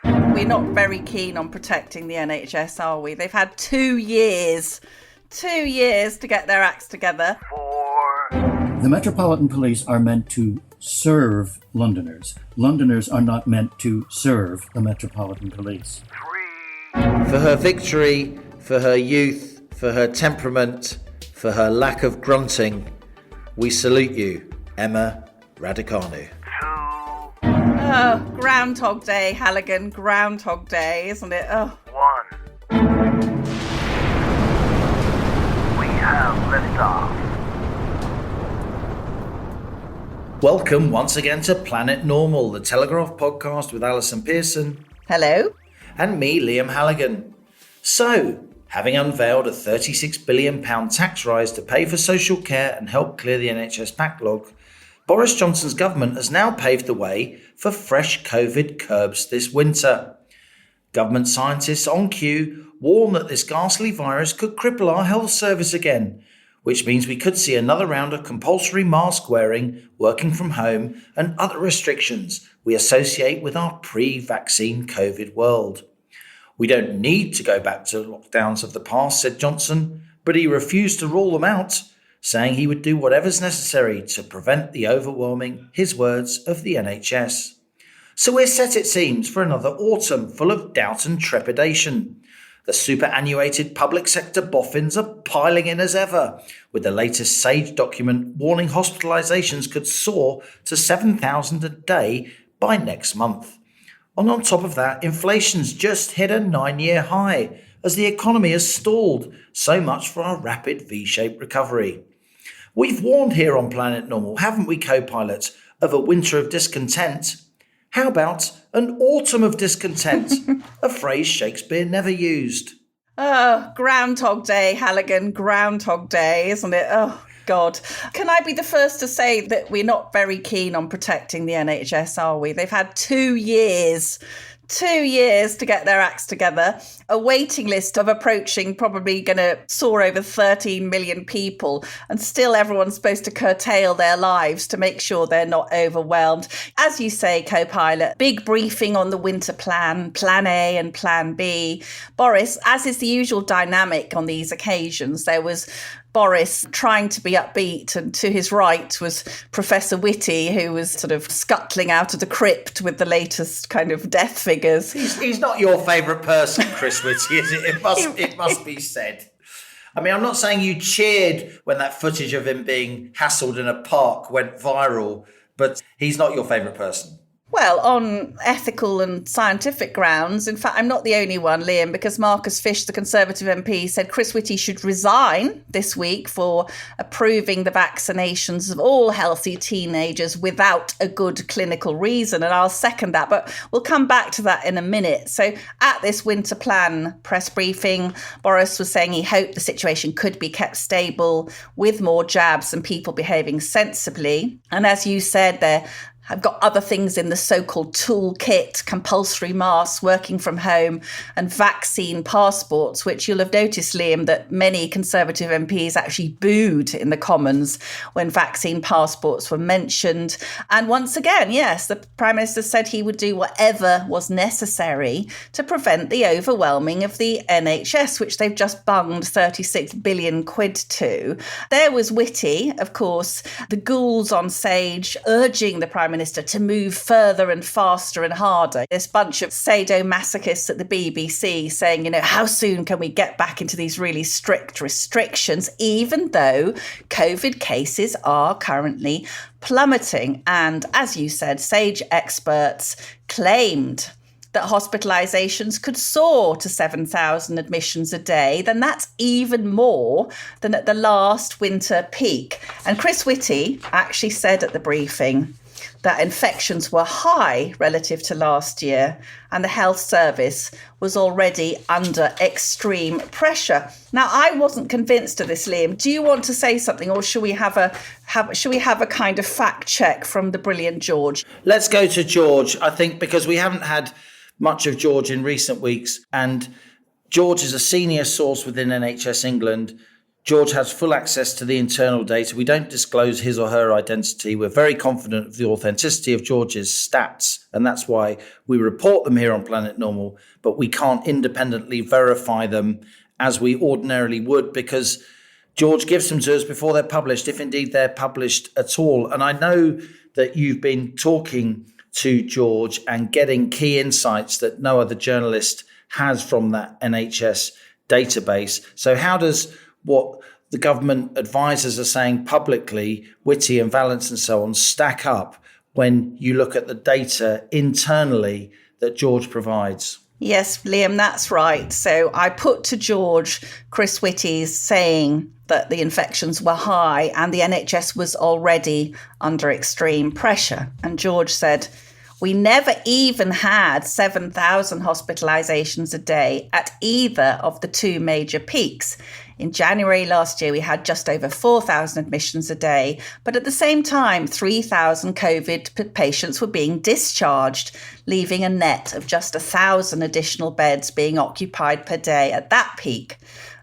5. We're not very keen on protecting the NHS, are we? They've had 2 years to get their acts together. 4. The Metropolitan Police are meant to serve Londoners. Londoners are not meant to serve the Metropolitan Police. 3. For her victory, for her youth, for her temperament, for her lack of grunting, we salute you, Emma Raducanu. 2. Oh, Groundhog Day, Halligan, Groundhog Day, isn't it? Oh. 1. We have liftoff. Welcome once again to Planet Normal, the Telegraph podcast with Allison Pearson. Hello. And me, Liam Halligan. So, having unveiled a £36 billion tax rise to pay for social care and help clear the NHS backlog, Boris Johnson's government has now paved the way for fresh COVID curbs this winter. Government scientists on cue warn that this ghastly virus could cripple our health service again, which means we could see another round of compulsory mask wearing, working from home, and other restrictions we associate with our pre-vaccine COVID world. We don't need to go back to lockdowns of the past, said Johnson, but he refused to rule them out, saying he would do whatever's necessary to prevent the overwhelming, his words, of the NHS. So we're set, it seems, for another autumn full of doubt and trepidation. The superannuated public sector boffins are piling in as ever, with the latest SAGE document warning hospitalisations could soar to 7,000 a day by next month. And on top of that, inflation's just hit a 9-year high as the economy has stalled. So much for our rapid V-shaped recovery. We've warned here on Planet Normal, haven't we, co-pilots, of a winter of discontent? How about an autumn of discontent, a phrase Shakespeare never used? Oh, Groundhog Day, Halligan, Groundhog Day, isn't it? Oh, God. Can I be the first to say that we're not very keen on protecting the NHS, are we? They've had 2 years to get their acts together. A waiting list of approaching probably going to soar over 13 million people, and still everyone's supposed to curtail their lives to make sure they're not overwhelmed. As you say, co-pilot, big briefing on the winter plan, Plan A and Plan B. Boris, as is the usual dynamic on these occasions, there was Boris trying to be upbeat, and to his right was Professor Whitty, who was sort of scuttling out of the crypt with the latest kind of death figures. He's not your favourite person, Chris Whitty, is it? It must be said. I mean, I'm not saying you cheered when that footage of him being hassled in a park went viral, but he's not your favourite person. Well, on ethical and scientific grounds, in fact, I'm not the only one, Liam, because Marcus Fish, the Conservative MP, said Chris Whitty should resign this week for approving the vaccinations of all healthy teenagers without a good clinical reason. And I'll second that, but we'll come back to that in a minute. So at this winter plan press briefing, Boris was saying he hoped the situation could be kept stable with more jabs and people behaving sensibly. And as you said, I've got other things in the so-called toolkit, compulsory masks, working from home, and vaccine passports, which you'll have noticed, Liam, that many Conservative MPs actually booed in the Commons when vaccine passports were mentioned. And once again, yes, the Prime Minister said he would do whatever was necessary to prevent the overwhelming of the NHS, which they've just bunged 36 billion quid to. There was Whitty, of course, the ghouls on SAGE urging the Prime Minister to move further and faster and harder. This bunch of sadomasochists at the BBC saying, how soon can we get back into these really strict restrictions, even though COVID cases are currently plummeting. And as you said, SAGE experts claimed that hospitalisations could soar to 7,000 admissions a day, then that's even more than at the last winter peak. And Chris Whitty actually said at the briefing that infections were high relative to last year and the health service was already under extreme pressure. Now, I wasn't convinced of this, Liam. Do you want to say something, or should we have a kind of fact check from the brilliant George? Let's go to George, I think, because we haven't had much of George in recent weeks, and George is a senior source within NHS England. George has full access to the internal data. We don't disclose his or her identity. We're very confident of the authenticity of George's stats, and that's why we report them here on Planet Normal, but we can't independently verify them as we ordinarily would, because George gives them to us before they're published, if indeed they're published at all. And I know that you've been talking to George and getting key insights that no other journalist has from that NHS database. So how does what the government advisors are saying publicly, Whitty and Valence and so on, stack up when you look at the data internally that George provides? Yes, Liam, that's right. So I put to George Chris Whitty's saying that the infections were high and the NHS was already under extreme pressure. And George said, we never even had 7,000 hospitalisations a day at either of the two major peaks. In January last year, we had just over 4,000 admissions a day, but at the same time, 3,000 COVID patients were being discharged, leaving a net of just 1,000 additional beds being occupied per day at that peak.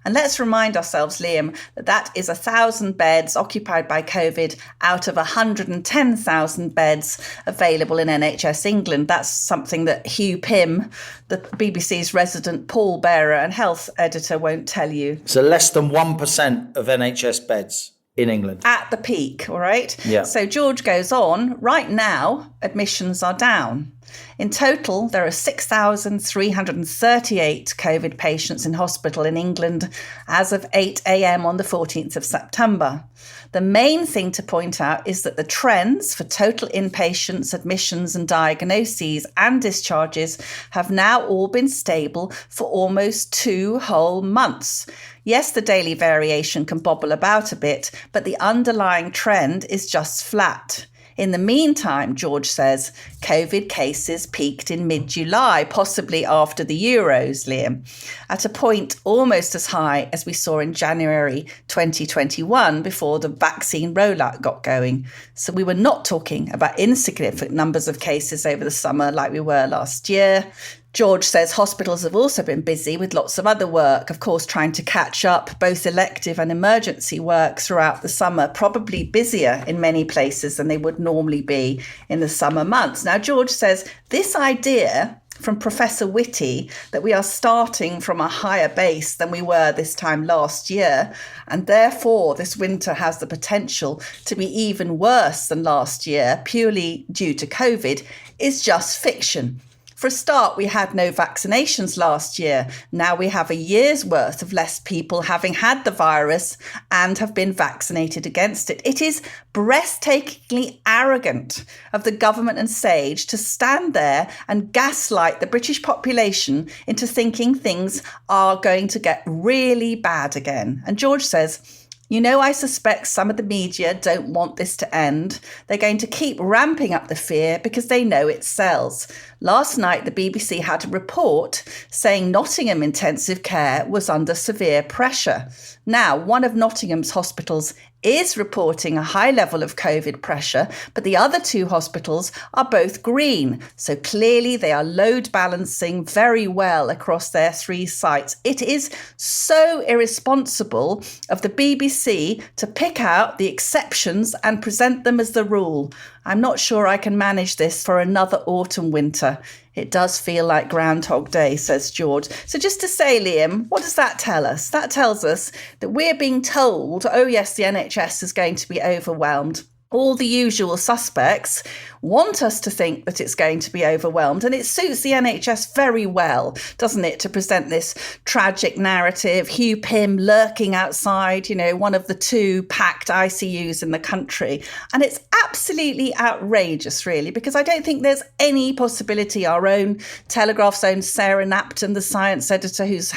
And let's remind ourselves, Liam, that is 1,000 beds occupied by COVID out of 110,000 beds available in NHS England. That's something that Hugh Pym, the BBC's resident pallbearer and health editor, won't tell you. So less than 1% of NHS beds in England. At the peak, all right? Yeah. So George goes on, right now, admissions are down. In total, there are 6,338 COVID patients in hospital in England as of 8 a.m. on the 14th of September. The main thing to point out is that the trends for total inpatients, admissions and diagnoses and discharges have now all been stable for almost 2 whole months. Yes, the daily variation can bobble about a bit, but the underlying trend is just flat. In the meantime, George says, COVID cases peaked in mid-July, possibly after the Euros, Liam, at a point almost as high as we saw in January 2021 before the vaccine rollout got going. So we were not talking about insignificant numbers of cases over the summer like we were last year. George says hospitals have also been busy with lots of other work, of course, trying to catch up both elective and emergency work throughout the summer, probably busier in many places than they would normally be in the summer months. Now, George says this idea from Professor Whitty that we are starting from a higher base than we were this time last year, and therefore this winter has the potential to be even worse than last year purely due to COVID, is just fiction. For a start, we had no vaccinations last year. Now we have a year's worth of less people having had the virus and have been vaccinated against it. It is breathtakingly arrogant of the government and Sage to stand there and gaslight the British population into thinking things are going to get really bad again. And George says, you know, I suspect some of the media don't want this to end. They're going to keep ramping up the fear because they know it sells. Last night, the BBC had a report saying Nottingham intensive care was under severe pressure. Now, one of Nottingham's hospitals is reporting a high level of COVID pressure, but the other two hospitals are both green. So clearly they are load balancing very well across their 3 sites. It is so irresponsible of the BBC to pick out the exceptions and present them as the rule. I'm not sure I can manage this for another autumn winter. It does feel like Groundhog Day, says George. So just to say, Liam, what does that tell us? That tells us that we're being told, oh yes, the NHS is going to be overwhelmed. All the usual suspects want us to think that it's going to be overwhelmed, and it suits the NHS very well, doesn't it, to present this tragic narrative. Hugh Pym lurking outside, you know, one of the 2 packed ICUs in the country. And it's absolutely outrageous, really, because I don't think there's any possibility. Our own Telegraph's own Sarah Napton, the science editor who's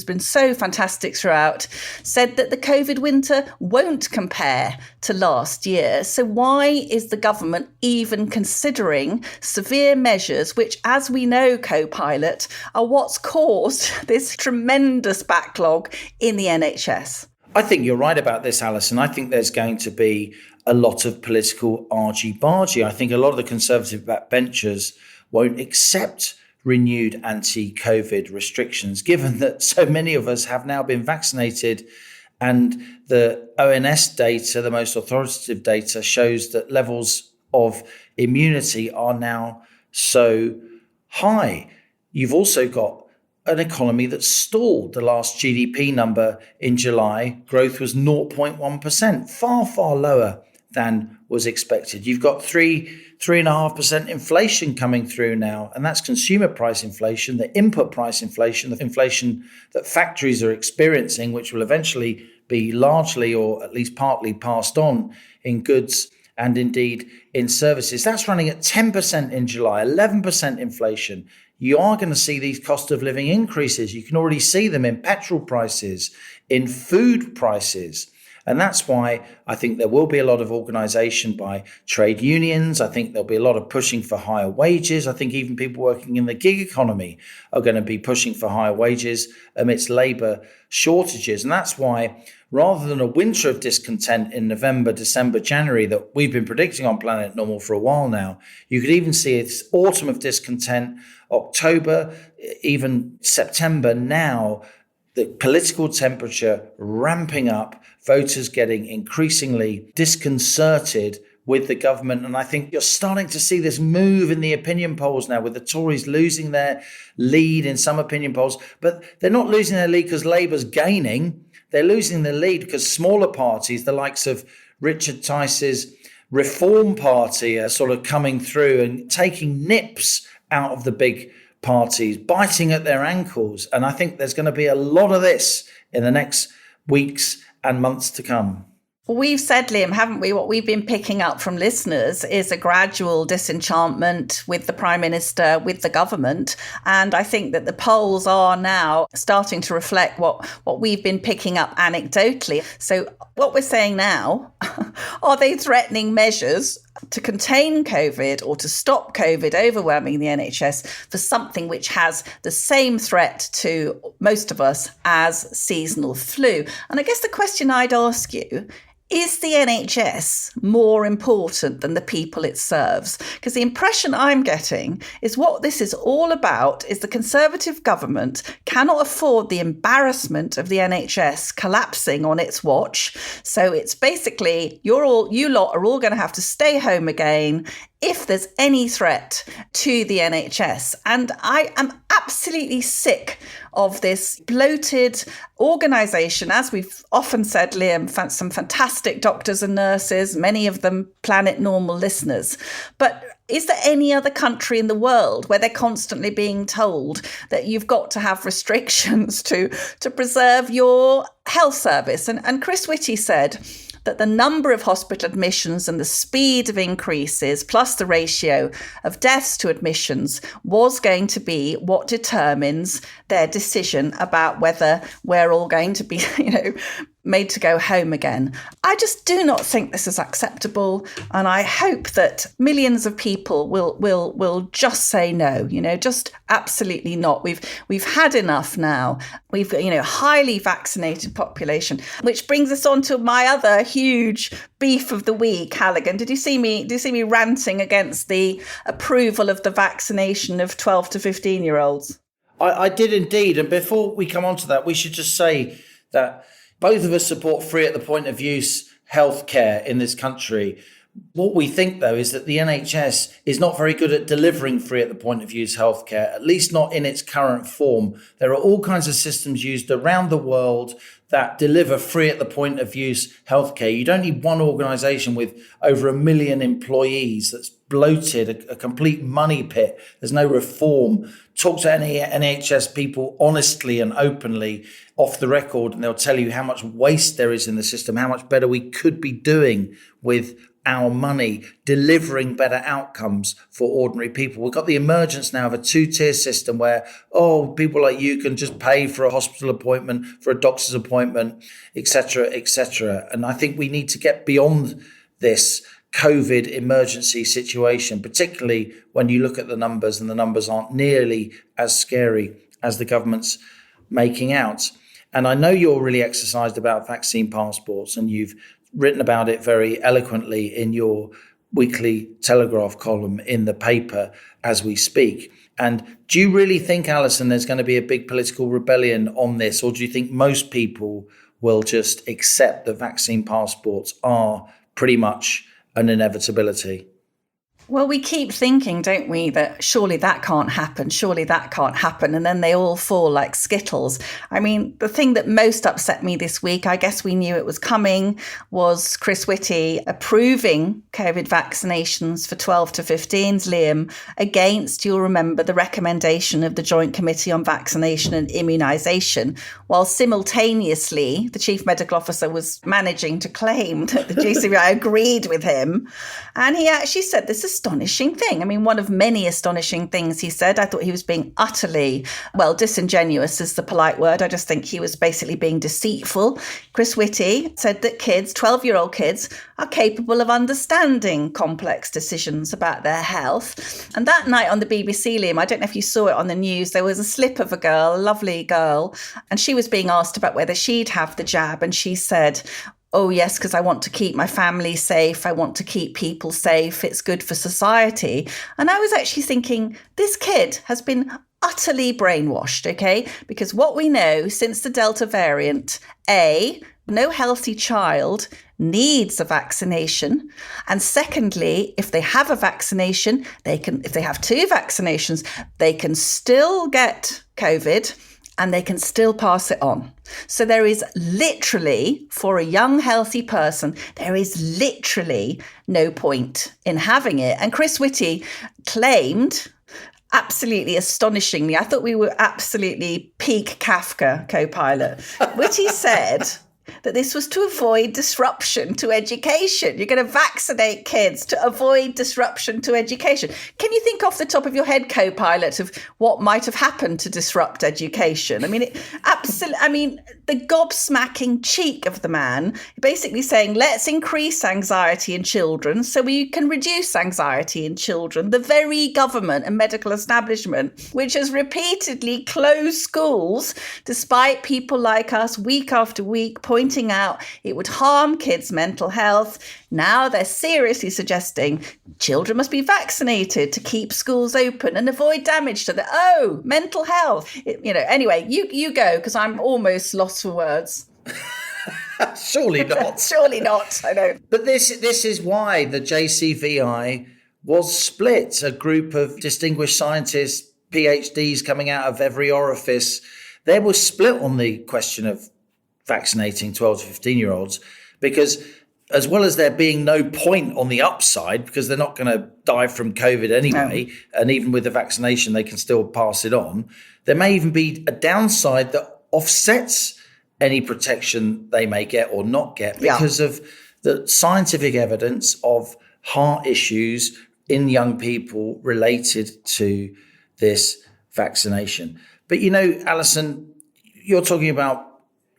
been so fantastic throughout, said that the COVID winter won't compare to last year. So why is the government even considering severe measures, which, as we know, co-pilot, are what's caused this tremendous backlog in the NHS? I think you're right about this, Allison. I think there's going to be a lot of political argy-bargy. I think a lot of the Conservative backbenchers won't accept renewed anti-COVID restrictions, given that so many of us have now been vaccinated And the ONS data, the most authoritative data, shows that levels of immunity are now so high. You've also got an economy that's stalled. The last GDP number in July, growth was 0.1%, far, far lower than was expected. You've got 3.5% inflation coming through now, and that's consumer price inflation, the input price inflation, the inflation that factories are experiencing, which will eventually be largely or at least partly passed on in goods and indeed in services. That's running at 10% in July, 11% inflation. You are going to see these cost of living increases. You can already see them in petrol prices, in food prices. And that's why I think there will be a lot of organisation by trade unions. I think there'll be a lot of pushing for higher wages. I think even people working in the gig economy are going to be pushing for higher wages amidst labour shortages. And that's why, rather than a winter of discontent in November, December, January that we've been predicting on Planet Normal for a while now, you could even see it's autumn of discontent, October, even September now, the political temperature ramping up, voters getting increasingly disconcerted with the government. And I think you're starting to see this move in the opinion polls now, with the Tories losing their lead in some opinion polls. But they're not losing their lead because Labour's gaining. They're losing their lead because smaller parties, the likes of Richard Tice's Reform Party, are sort of coming through and taking nips out of the big parties, biting at their ankles. And I think there's going to be a lot of this in the next weeks and months to come. Well, we've said, Liam, haven't we? What we've been picking up from listeners is a gradual disenchantment with the Prime Minister, with the government. And I think that the polls are now starting to reflect what we've been picking up anecdotally. So what we're saying now, are they threatening measures to contain COVID or to stop COVID overwhelming the NHS for something which has the same threat to most of us as seasonal flu? And I guess the question I'd ask you, is the NHS more important than the people it serves? Because the impression I'm getting is what this is all about is the Conservative government cannot afford the embarrassment of the NHS collapsing on its watch. So it's basically you lot are all going to have to stay home again if there's any threat to the NHS. And I am absolutely sick of this bloated organisation. As we've often said, Liam, some fantastic doctors and nurses, many of them Planet Normal listeners. But is there any other country in the world where they're constantly being told that you've got to have restrictions to preserve your health service? And Chris Whitty said that the number of hospital admissions and the speed of increases, plus the ratio of deaths to admissions, was going to be what determines their decision about whether we're all going to be, made to go home again. I just do not think this is acceptable, and I hope that millions of people will just say no. Just absolutely not. We've had enough now. We've got highly vaccinated population, which brings us on to my other huge beef of the week. Halligan, did you see me ranting against the approval of the vaccination of 12 to 15-year-olds? I did indeed. And before we come on to that, we should just say that both of us support free at the point of use healthcare in this country. What we think, though, is that the NHS is not very good at delivering free at the point of use healthcare, at least not in its current form. There are all kinds of systems used around the world that deliver free at the point of use healthcare. You don't need one organisation with over 1 million employees that's bloated, a complete money pit. There's no reform. Talk to any NHS people honestly and openly off the record, and they'll tell you how much waste there is in the system, how much better we could be doing with our money, delivering better outcomes for ordinary people. We've got the emergence now of a 2-tier system where, people like you can just pay for a hospital appointment, for a doctor's appointment, etc., etc. And I think we need to get beyond this COVID emergency situation, particularly when you look at the numbers, and the numbers aren't nearly as scary as the government's making out. And I know you're really exercised about vaccine passports, and you've written about it very eloquently in your weekly Telegraph column in the paper as we speak. And do you really think, Allison, there's going to be a big political rebellion on this, or do you think most people will just accept that vaccine passports are pretty much an inevitability. Well, we keep thinking, don't we, that surely that can't happen, surely that can't happen. And then they all fall like skittles. I mean, the thing that most upset me this week, I guess we knew it was coming, was Chris Whitty approving COVID vaccinations for 12 to 15s, Liam, against, you'll remember, the recommendation of the Joint Committee on Vaccination and Immunisation, while simultaneously the Chief Medical Officer was managing to claim that the GCVI agreed with him. And he actually said this astonishing thing. I mean, one of many astonishing things he said. I thought he was being utterly, disingenuous is the polite word. I just think he was basically being deceitful. Chris Whitty said that kids, 12-year-old kids, are capable of understanding complex decisions about their health. And that night on the BBC, Liam, I don't know if you saw it on the news, there was a slip of a girl, a lovely girl, and she was being asked about whether she'd have the jab. And she said, oh, yes, because I want to keep my family safe. I want to keep people safe. It's good for society. And I was actually thinking, this kid has been utterly brainwashed, okay? Because what we know since the Delta variant, A, no healthy child needs a vaccination. And secondly, if they have a vaccination, if they have 2 vaccinations, they can still get COVID and they can still pass it on. So there is literally, for a young, healthy person, there is literally no point in having it. And Chris Whitty claimed, absolutely astonishingly, I thought we were absolutely peak Kafka co-pilot. Whitty said that this was to avoid disruption to education. You're going to vaccinate kids to avoid disruption to education. Can you think off the top of your head, co-pilot, of what might have happened to disrupt education? I mean, the gobsmacking cheek of the man, basically saying, let's increase anxiety in children so we can reduce anxiety in children. The very government and medical establishment, which has repeatedly closed schools, despite people like us week after week pointing out it would harm kids' mental health. Now they're seriously suggesting children must be vaccinated to keep schools open and avoid damage to mental health. Anyway, you go, because I'm almost lost for words. Surely not. Surely not, I know. But this is why the JCVI was split. A group of distinguished scientists, PhDs coming out of every orifice, they were split on the question of vaccinating 12 to 15-year-olds, because as well as there being no point on the upside, because they're not going to die from COVID anyway, and even with the vaccination, they can still pass it on, there may even be a downside that offsets any protection they may get or not get because of the scientific evidence of heart issues in young people related to this vaccination. But, Allison, you're talking about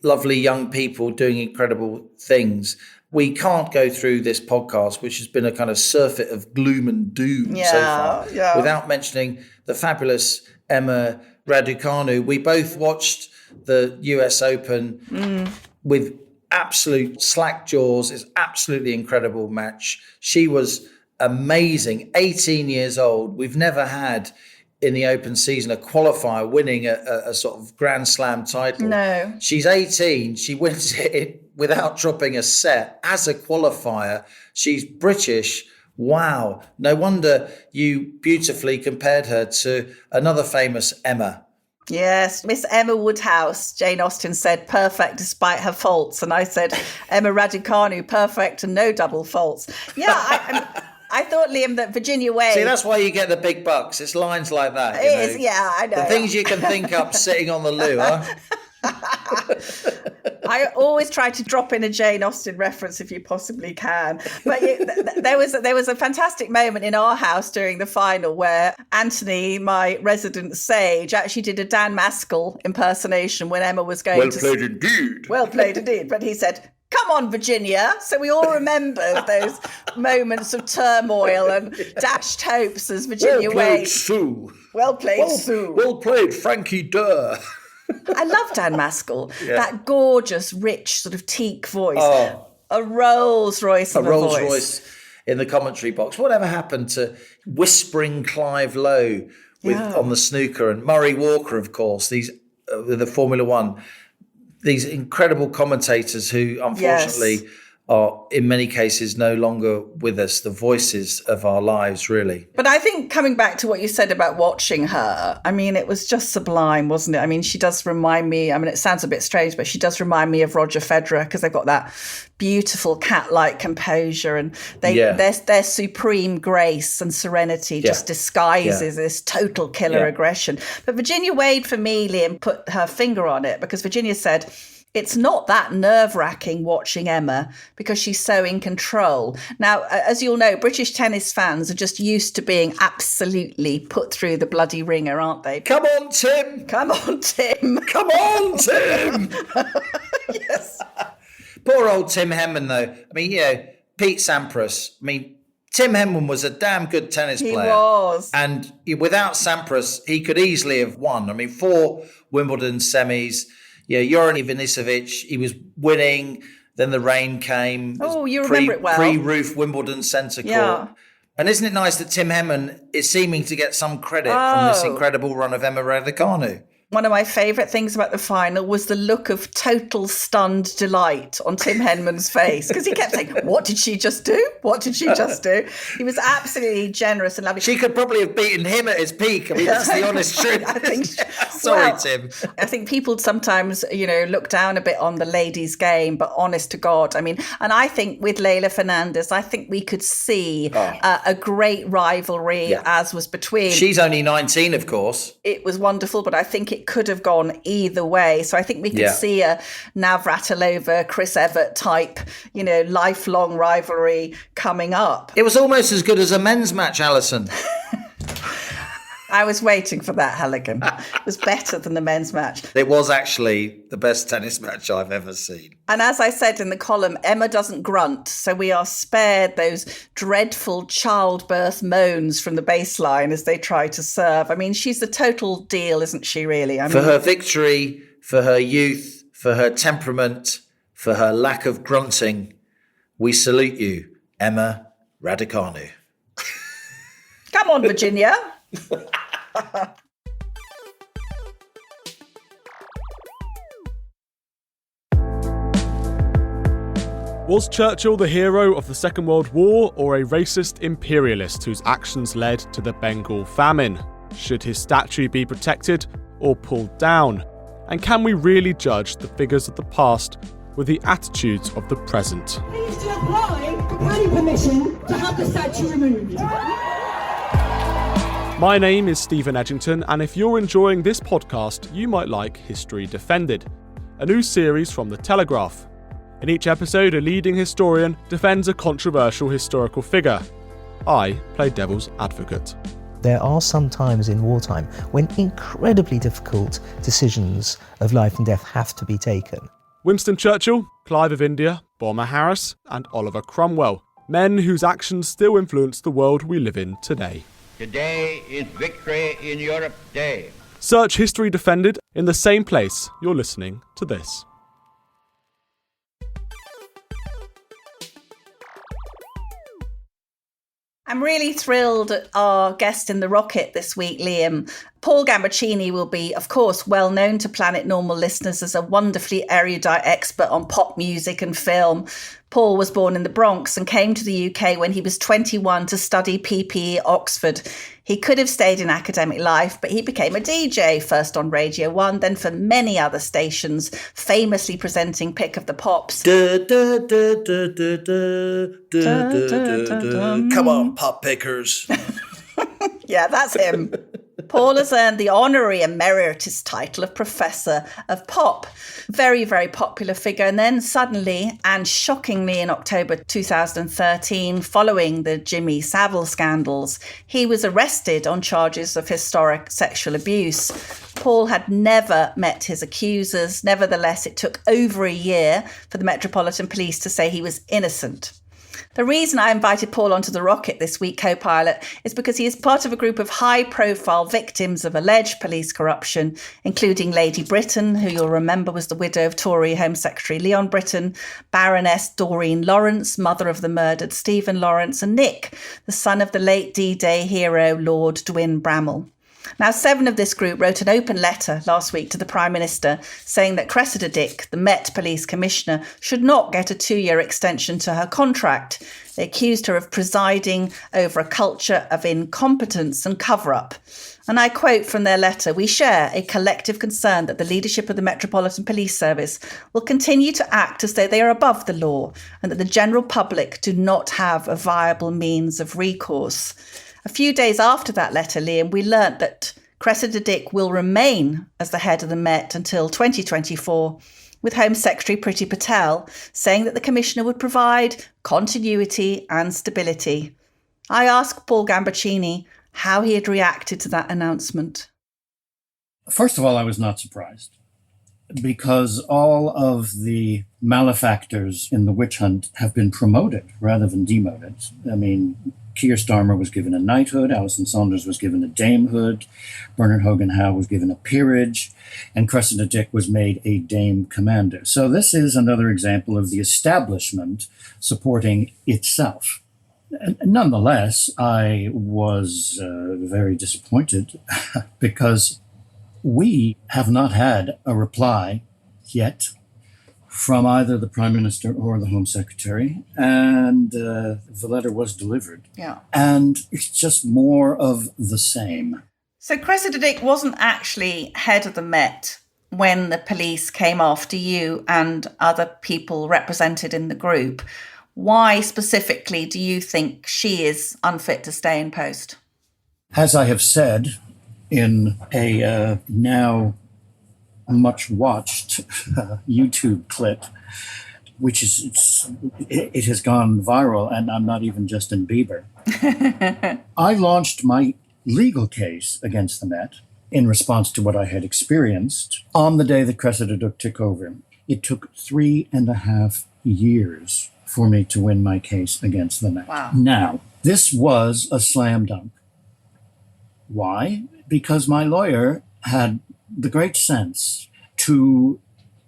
lovely young people doing incredible things. We can't go through this podcast, which has been a kind of surfeit of gloom and doom so far, without mentioning the fabulous Emma Raducanu. We both watched the US Open with absolute slack jaws. It's absolutely incredible match. She was amazing, 18 years old. We've never had in the Open season a qualifier winning a sort of Grand Slam title. No. She's 18. She wins it without dropping a set as a qualifier. She's British. Wow. No wonder you beautifully compared her to another famous Emma. Yes, Miss Emma Woodhouse, Jane Austen said, perfect despite her faults. And I said, Emma Raducanu, perfect and no double faults. Yeah, I thought, Liam, that Virginia Wade... See, that's why you get the big bucks. It's lines like that. It is, yeah, I know. The things you can think up sitting on the loo, huh? I always try to drop in a Jane Austen reference if you possibly can. But there was a fantastic moment in our house during the final where Anthony, my resident sage, actually did a Dan Maskell impersonation when Emma was going to... Well played indeed. Well played indeed. But he said, come on, Virginia. So we all remember those moments of turmoil and dashed hopes as Virginia Wade. Well played, Sue. Well played, Sue. Well played, Frankie Durr. I love Dan Maskell. Yeah. That gorgeous, rich, sort of teak voice. Oh, a Rolls Royce of a Rolls voice. Royce in the commentary box. Whatever happened to whispering Clive Lowe on the snooker, and Murray Walker, of course, these with the Formula One. these incredible commentators who unfortunately are in many cases no longer with us, the voices of our lives, really. But I think coming back to what you said about watching her, I mean, it was just sublime, wasn't it? I mean, she does remind me, I mean, it sounds a bit strange, but she does remind me of Roger Federer because they've got that beautiful cat-like composure and their supreme grace and serenity just disguises this total killer aggression. But Virginia Wade, for me, Liam, put her finger on it because Virginia said, it's not that nerve-wracking watching Emma because she's so in control. Now, as you'll know, British tennis fans are just used to being absolutely put through the bloody ringer, aren't they? Come on, Tim! Come on, Tim! Come on, Tim! Yes. Poor old Tim Henman, though. I mean, Pete Sampras. I mean, Tim Henman was a damn good tennis player. He was. And without Sampras, he could easily have won. I mean, 4 Wimbledon semis. Joran Ivanisevic, he was winning. Then the rain came. Oh, you remember it well. Pre-roof Wimbledon centre court. Yeah. And isn't it nice that Tim Henman is seeming to get some credit from this incredible run of Emma Raducanu? One of my favourite things about the final was the look of total stunned delight on Tim Henman's face because he kept saying, what did she just do? What did she just do? He was absolutely generous and lovely. She could probably have beaten him at his peak. I mean, that's the honest truth. I think. Sorry, Tim. I think people sometimes, look down a bit on the ladies' game, but honest to God, I mean, and I think with Leylah Fernandez, I think we could see a great rivalry as was between. She's only 19, of course. It was wonderful, but I think it could have gone either way. So I think we could see a Navratilova, Chris Evert type, lifelong rivalry coming up. It was almost as good as a men's match, Allison. I was waiting for that, Halligan. It was better than the men's match. It was actually the best tennis match I've ever seen. And as I said in the column, Emma doesn't grunt, so we are spared those dreadful childbirth moans from the baseline as they try to serve. I mean, she's the total deal, isn't she, really? For her victory, for her youth, for her temperament, for her lack of grunting, we salute you, Emma Raducanu. Come on, Virginia. Was Churchill the hero of the Second World War or a racist imperialist whose actions led to the Bengal famine? Should his statue be protected or pulled down? And can we really judge the figures of the past with the attitudes of the present? Please do apply for planning permission to have the statue removed. My name is Stephen Edgington, and if you're enjoying this podcast, you might like History Defended, a new series from the Telegraph. In each episode, a leading historian defends a controversial historical figure. I play devil's advocate. There are some times in wartime when incredibly difficult decisions of life and death have to be taken. Winston Churchill, Clive of India, Bomber Harris, and Oliver Cromwell, men whose actions still influence the world we live in today. Today is Victory in Europe Day. Search History Defended in the same place you're listening to this. I'm really thrilled at our guest in the rocket this week, Liam. Paul Gambaccini will be, of course, well known to Planet Normal listeners as a wonderfully erudite expert on pop music and film. Paul was born in the Bronx and came to the UK when he was 21 to study PPE at Oxford. He could have stayed in academic life, but he became a DJ, first on Radio 1, then for many other stations, famously presenting Pick of the Pops. Come on, pop pickers. Yeah, that's him. Paul has earned the honorary emeritus title of Professor of Pop. Very, very popular figure. And then suddenly and shockingly in October 2013, following the Jimmy Savile scandals, he was arrested on charges of historic sexual abuse. Paul had never met his accusers. Nevertheless, it took over a year for the Metropolitan Police to say he was innocent. The reason I invited Paul onto the rocket this week, co-pilot, is because he is part of a group of high-profile victims of alleged police corruption, including Lady Britton, who you'll remember was the widow of Tory Home Secretary Leon Britton, Baroness Doreen Lawrence, mother of the murdered Stephen Lawrence, and Nick, the son of the late D-Day hero Lord Dwyn Bramall. Now, 7 of this group wrote an open letter last week to the Prime Minister saying that Cressida Dick, the Met Police Commissioner, should not get a 2-year extension to her contract. They accused her of presiding over a culture of incompetence and cover-up. And I quote from their letter, "We share a collective concern that the leadership of the Metropolitan Police Service will continue to act as though they are above the law and that the general public do not have a viable means of recourse." A few days after that letter, Liam, we learnt that Cressida Dick will remain as the head of the Met until 2024, with Home Secretary Priti Patel saying that the Commissioner would provide continuity and stability. I asked Paul Gambaccini how he had reacted to that announcement. First of all, I was not surprised, because all of the malefactors in the witch hunt have been promoted rather than demoted. I mean, Keir Starmer was given a knighthood, Allison was given a damehood, Bernard Hogan Howe was given a peerage, and Cressida Dick was made a dame commander. So this is another example of the establishment supporting itself. Nonetheless, I was very disappointed because we have not had a reply yet from either the Prime Minister or the Home Secretary, and the letter was delivered. Yeah. And it's just more of the same. So Cressida Dick wasn't actually head of the Met when the police came after you and other people represented in the group. Why specifically do you think she is unfit to stay in post? As I have said in a now much watched YouTube clip, which is it has gone viral, and I'm not even Justin Bieber. I launched my legal case against the Met in response to what I had experienced on the day that Cressida Dick took over. It took 3.5 years for me to win my case against the Met. Wow. Now, this was a slam dunk. Why? Because my lawyer had the great sense to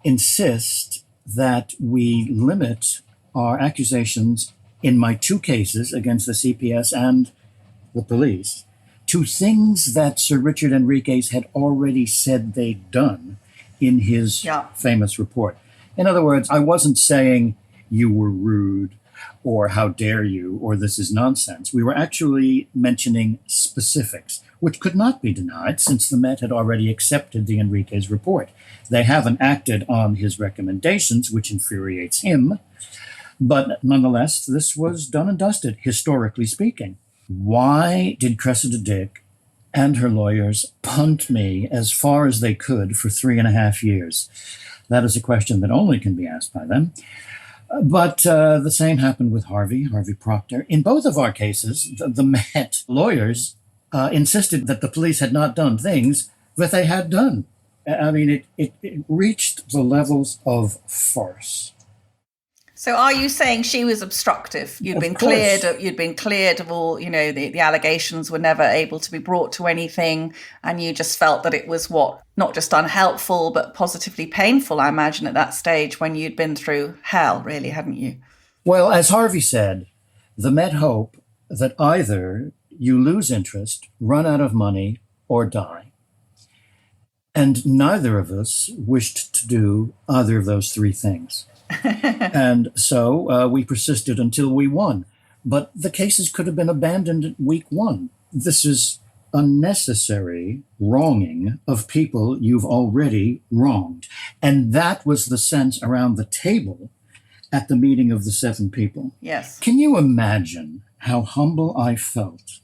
insist that we limit our accusations in my 2 cases against the CPS and the police to things that Sir Richard Enriquez had already said they'd done in his famous report. In other words, I wasn't saying you were rude or how dare you or this is nonsense. We were actually mentioning specifics, which could not be denied since the Met had already accepted the Enriquez report. They haven't acted on his recommendations, which infuriates him. But nonetheless, this was done and dusted, historically speaking. Why did Cressida Dick and her lawyers punt me as far as they could for 3.5 years? That is a question that only can be asked by them. But the same happened with Harvey Procter. In both of our cases, the Met lawyers insisted that the police had not done things that they had done. I mean, it reached the levels of farce. So are you saying she was obstructive? You'd been cleared of all, the allegations were never able to be brought to anything, and you just felt that it was not just unhelpful, but positively painful, I imagine, at that stage when you'd been through hell, really, hadn't you? Well, as Harvey said, the Met hope that either you lose interest, run out of money, or die. And neither of us wished to do either of those 3 things. And so we persisted until we won. But the cases could have been abandoned at week 1. This is unnecessary wronging of people you've already wronged. And that was the sense around the table at the meeting of the 7 people. Yes. Can you imagine how humble I felt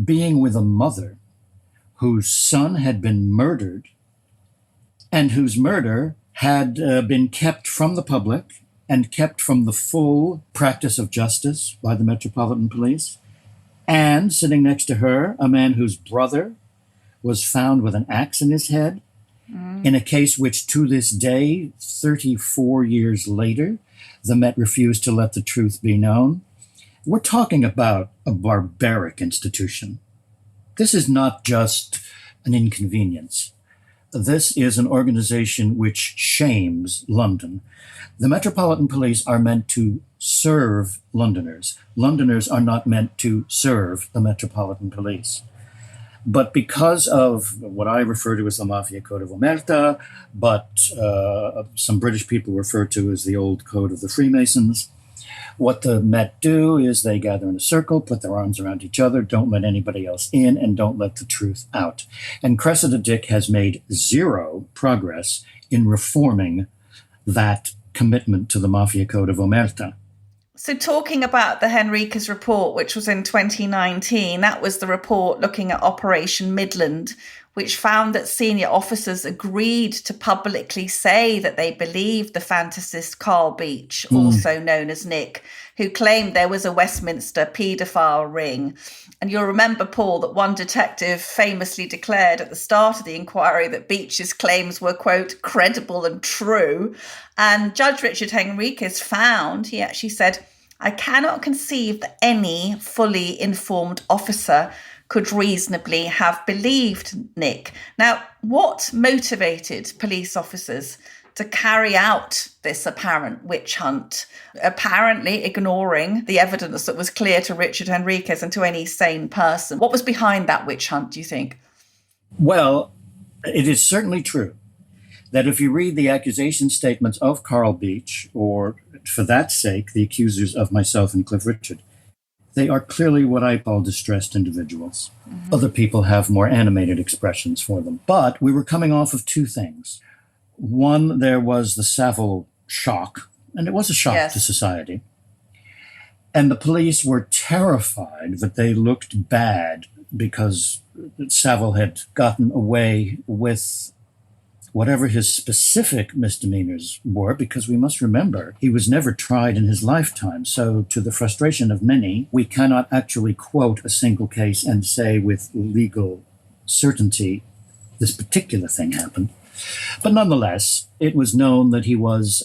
being with a mother whose son had been murdered and whose murder had been kept from the public and kept from the full practice of justice by the Metropolitan Police, and sitting next to her, a man whose brother was found with an axe in his head in a case which to this day, 34 years later, the Met refused to let the truth be known. We're talking about a barbaric institution. This is not just an inconvenience. This is an organization which shames London. The Metropolitan Police are meant to serve Londoners. Londoners are not meant to serve the Metropolitan Police. But because of what I refer to as the Mafia Code of Omerta, but some British people refer to as the old Code of the Freemasons, what the Met do is they gather in a circle, put their arms around each other, don't let anybody else in, and don't let the truth out. And Cressida Dick has made zero progress in reforming that commitment to the Mafia Code of Omerta. So talking about the Henriques report, which was in 2019, that was the report looking at Operation Midland, which found that senior officers agreed to publicly say that they believed the fantasist Carl Beech, also known as Nick, who claimed there was a Westminster paedophile ring. And you'll remember, Paul, that one detective famously declared at the start of the inquiry that Beech's claims were, quote, credible and true. And Judge Richard Henriques found, he actually said, I cannot conceive that any fully informed officer could reasonably have believed Nick. Now, what motivated police officers to carry out this apparent witch hunt, apparently ignoring the evidence that was clear to Richard Henriques and to any sane person? What was behind that witch hunt, do you think? Well, it is certainly true that if you read the accusation statements of Carl Beech, or for that sake, the accusers of myself and Cliff Richard, they are clearly what I call distressed individuals. Other people have more animated expressions for them. But we were coming off of two things. One, there was the Savile shock, and it was a shock to society. And the police were terrified that they looked bad because Savile had gotten away with whatever his specific misdemeanors were, because we must remember, he was never tried in his lifetime. So to the frustration of many, we cannot actually quote a single case and say with legal certainty, this particular thing happened. But nonetheless, it was known that he was,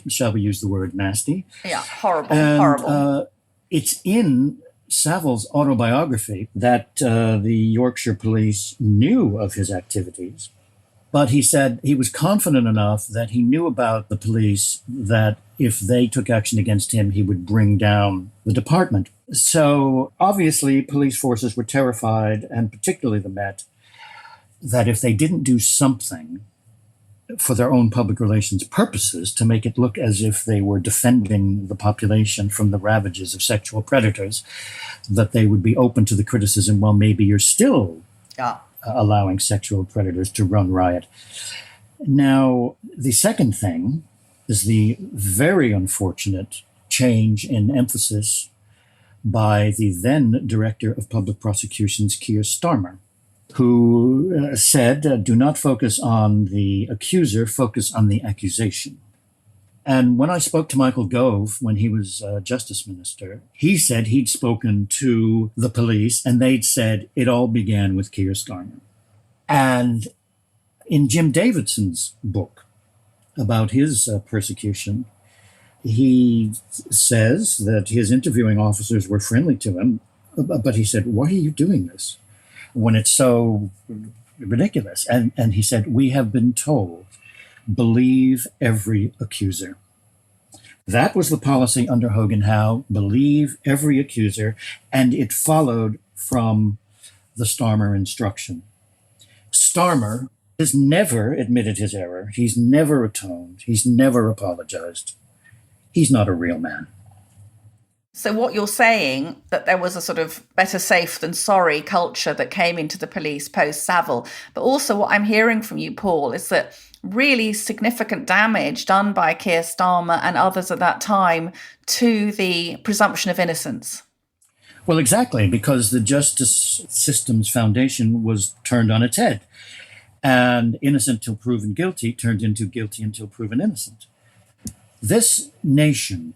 shall we use the word nasty? Yeah, horrible. It's in Savile's autobiography that the Yorkshire police knew of his activities. But he said he was confident enough that he knew about the police that if they took action against him, he would bring down the department. So obviously, police forces were terrified, and particularly the Met, that if they didn't do something for their own public relations purposes to make it look as if they were defending the population from the ravages of sexual predators, that they would be open to the criticism, well, maybe you're still allowing sexual predators to run riot. Now, the second thing is the very unfortunate change in emphasis by the then Director of Public Prosecutions, Keir Starmer, who said, do not focus on the accuser, focus on the accusation. And when I spoke to Michael Gove, when he was Justice Minister, he said he'd spoken to the police and they'd said it all began with Keir Starmer. And in Jim Davidson's book about his persecution, he says that his interviewing officers were friendly to him, but he said, why are you doing this when it's so ridiculous? And he said, we have been told, believe every accuser. That was the policy under Hogan Howe, believe every accuser, and it followed from the Starmer instruction. Starmer has never admitted his error. He's never atoned. He's never apologized. He's not a real man. So what you're saying, that there was a sort of better safe than sorry culture that came into the police post-Savile. But also what I'm hearing from you, Paul, is that really significant damage done by Keir Starmer and others at that time to the presumption of innocence. Well, exactly, because the justice system's foundation was turned on its head. And innocent till proven guilty turned into guilty until proven innocent. This nation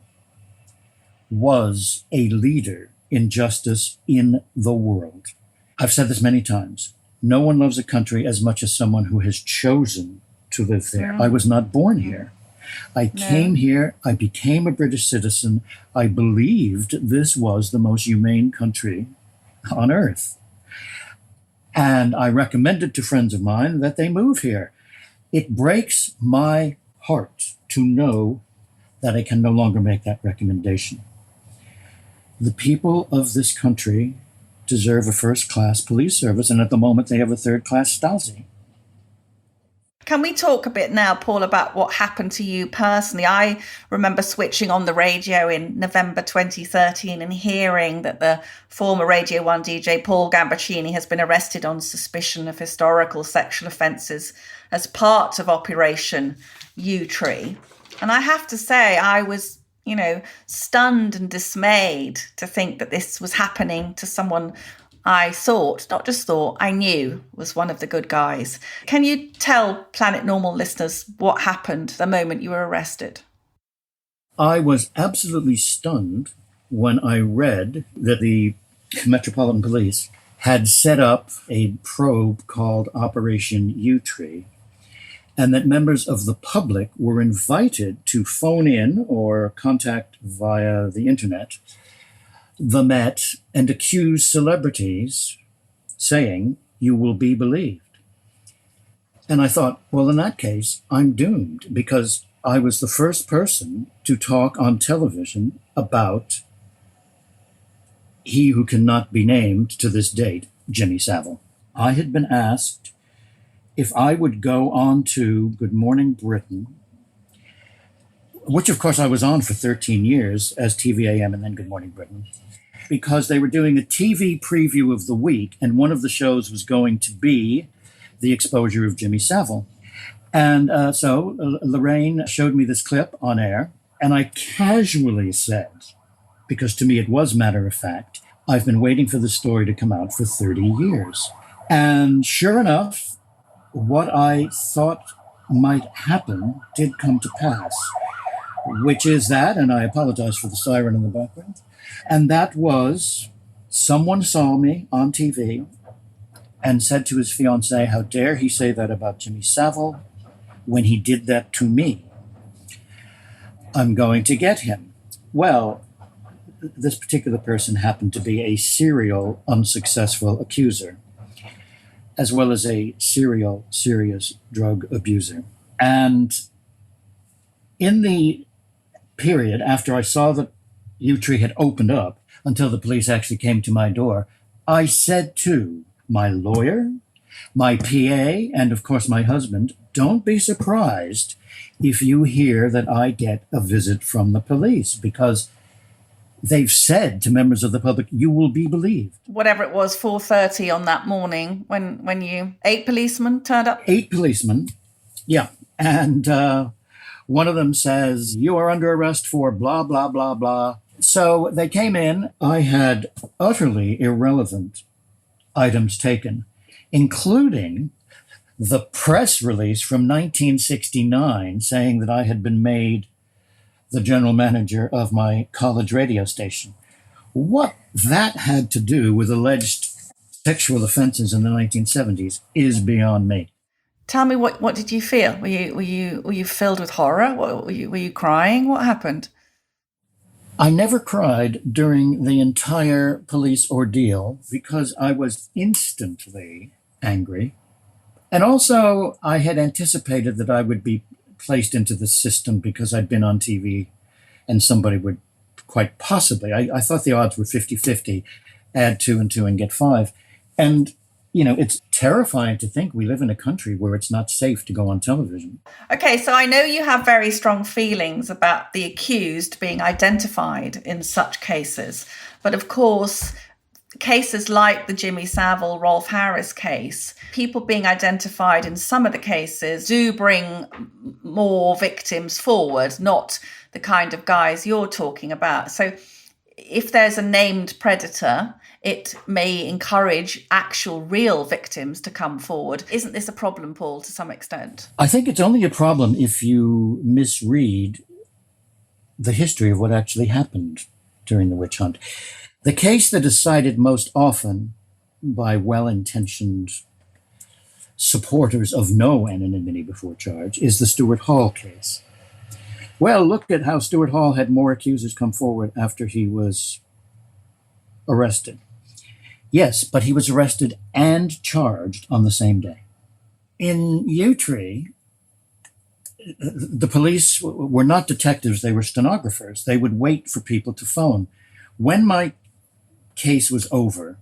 was a leader in justice in the world. I've said this many times. No one loves a country as much as someone who has chosen to live there. I was not born here. I came here, I became a British citizen. I believed this was the most humane country on earth. And I recommended to friends of mine that they move here. It breaks my heart to know that I can no longer make that recommendation. The people of this country deserve a first-class police service, and at the moment they have a third-class Stasi. Can we talk a bit now, Paul, about what happened to you personally? I remember switching on the radio in November 2013 and hearing that the former Radio 1 DJ Paul Gambaccini has been arrested on suspicion of historical sexual offences as part of Operation U-Tree. And I have to say, I was, stunned and dismayed to think that this was happening to someone I thought, not just thought, I knew was one of the good guys. Can you tell Planet Normal listeners what happened the moment you were arrested? I was absolutely stunned when I read that the Metropolitan Police had set up a probe called Operation U-Tree, and that members of the public were invited to phone in or contact via the internet the Met and accuse celebrities, saying, "You will be believed." And I thought, well, in that case, I'm doomed, because I was the first person to talk on television about he who cannot be named to this date, Jimmy Savile. I had been asked if I would go on to Good Morning Britain, which of course I was on for 13 years as TVAM and then Good Morning Britain, because they were doing a TV preview of the week, and one of the shows was going to be the exposure of Jimmy Savile. And so Lorraine showed me this clip on air, and I casually said, because to me it was matter of fact, I've been waiting for this story to come out for 30 years. And sure enough, what I thought might happen did come to pass, which is that, and I apologize for the siren in the background, and that was someone saw me on TV and said to his fiancée, "How dare he say that about Jimmy Savile when he did that to me? I'm going to get him." Well, this particular person happened to be a serial unsuccessful accuser, as well as a serial serious drug abuser. And in the period after I saw that U-Tree had opened up until the police actually came to my door, I said to my lawyer, my PA, and of course my husband, don't be surprised if you hear that I get a visit from the police, because they've said to members of the public, you will be believed. Whatever it was, 4:30 on that morning when you, 8 policemen turned up? 8 policemen, yeah. And one of them says, "You are under arrest for blah, blah, blah, blah." So they came in. I had utterly irrelevant items taken, including the press release from 1969 saying that I had been made the general manager of my college radio station. What that had to do with alleged sexual offenses in the 1970s is beyond me. Tell me, what did you feel? Were you filled with horror? Were you crying? What happened? I never cried during the entire police ordeal because I was instantly angry. And also, I had anticipated that I would be placed into the system because I'd been on TV and somebody would quite possibly, I thought the odds were 50-50, add 2 and 2 and get 5. And, it's terrifying to think we live in a country where it's not safe to go on television. Okay, so I know you have very strong feelings about the accused being identified in such cases. But of course, cases like the Jimmy Savile, Rolf Harris case, people being identified in some of the cases do bring more victims forward, not the kind of guys you're talking about. So if there's a named predator, it may encourage actual real victims to come forward. Isn't this a problem, Paul, to some extent? I think it's only a problem if you misread the history of what actually happened during the witch hunt. The case that is cited most often by well-intentioned supporters of no anonymity before charge is the Stuart Hall case. Well, look at how Stuart Hall had more accusers come forward after he was arrested. Yes, but he was arrested and charged on the same day. In U-Tree, the police were not detectives, they were stenographers. They would wait for people to phone. When my case was over,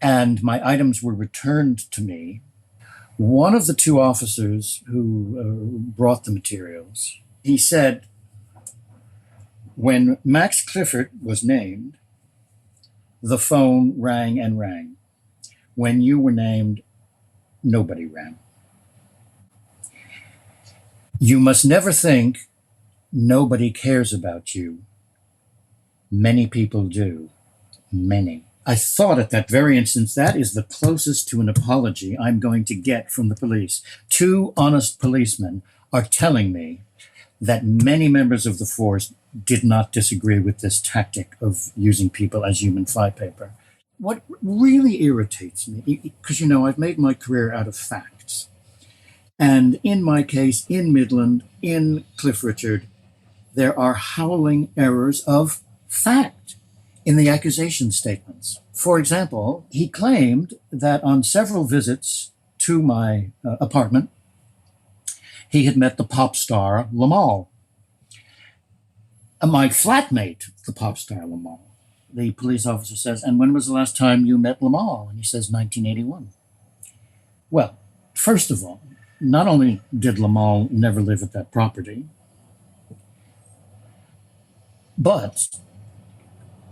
and my items were returned to me. One of the two officers who brought the materials, he said, when Max Clifford was named, the phone rang and rang. When you were named, nobody rang. You must never think nobody cares about you. Many people do. Many. I thought at that very instant, that is the closest to an apology I'm going to get from the police. Two honest policemen are telling me that many members of the force did not disagree with this tactic of using people as human flypaper. What really irritates me, because, you know, I've made my career out of facts. And in my case, in Midland, in Cliff Richard, there are howling errors of fact in the accusation statements. For example, he claimed that on several visits to my apartment, he had met the pop star Lamal. My flatmate, the pop star Lamal. The police officer says, and when was the last time you met Lamal? And he says, 1981. Well, first of all, not only did Lamal never live at that property, but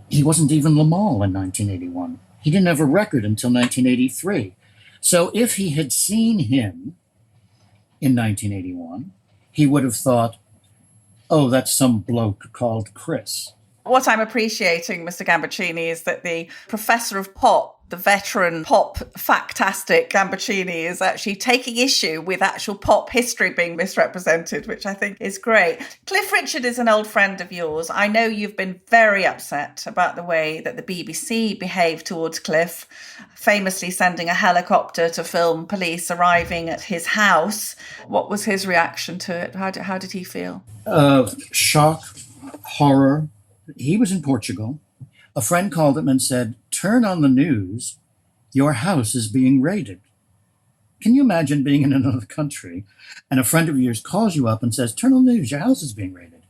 he wasn't even Lamal in 1981. He didn't have a record until 1983. So if he had seen him in 1981, he would have thought, oh, that's some bloke called Chris. What I'm appreciating, Mr. Gambaccini, is that the professor of pop, the veteran pop factastic Gambaccini, is actually taking issue with actual pop history being misrepresented, which I think is great. Cliff Richard is an old friend of yours. I know you've been very upset about the way that the BBC behaved towards Cliff, famously sending a helicopter to film police arriving at his house. What was his reaction to it? How did he feel? Shock, horror. He was in Portugal. A friend called him and said, turn on the news, your house is being raided. Can you imagine being in another country and a friend of yours calls you up and says, turn on the news, your house is being raided?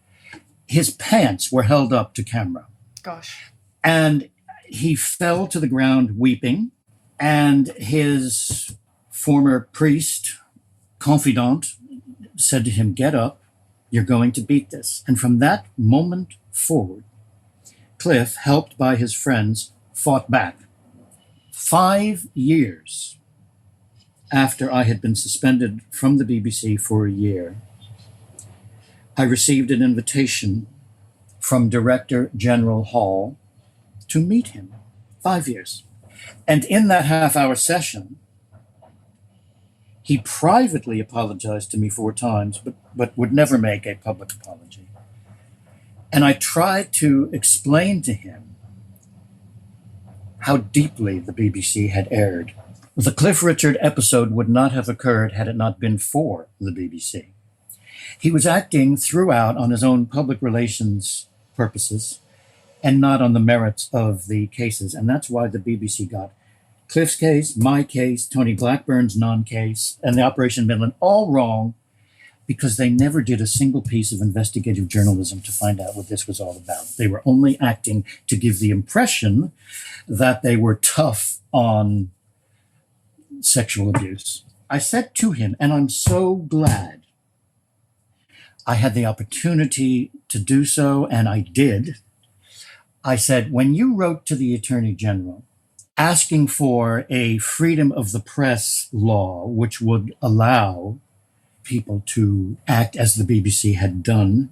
His pants were held up to camera. Gosh. And he fell to the ground weeping, and his former priest, confidant, said to him, get up, you're going to beat this. And from that moment forward, Cliff, helped by his friends, fought back. 5 years after I had been suspended from the BBC for a year, I received an invitation from Director General Hall to meet him. 5 years. And in that half-hour session, he privately apologized to me 4 times, but would never make a public apology. And I tried to explain to him how deeply the BBC had erred. The Cliff Richard episode would not have occurred had it not been for the BBC. He was acting throughout on his own public relations purposes and not on the merits of the cases. And that's why the BBC got Cliff's case, my case, Tony Blackburn's non-case, and the Operation Midland all wrong, because they never did a single piece of investigative journalism to find out what this was all about. They were only acting to give the impression that they were tough on sexual abuse. I said to him, and I'm so glad I had the opportunity to do so, and I did. I said, when you wrote to the Attorney General asking for a freedom of the press law, which would allow people to act as the BBC had done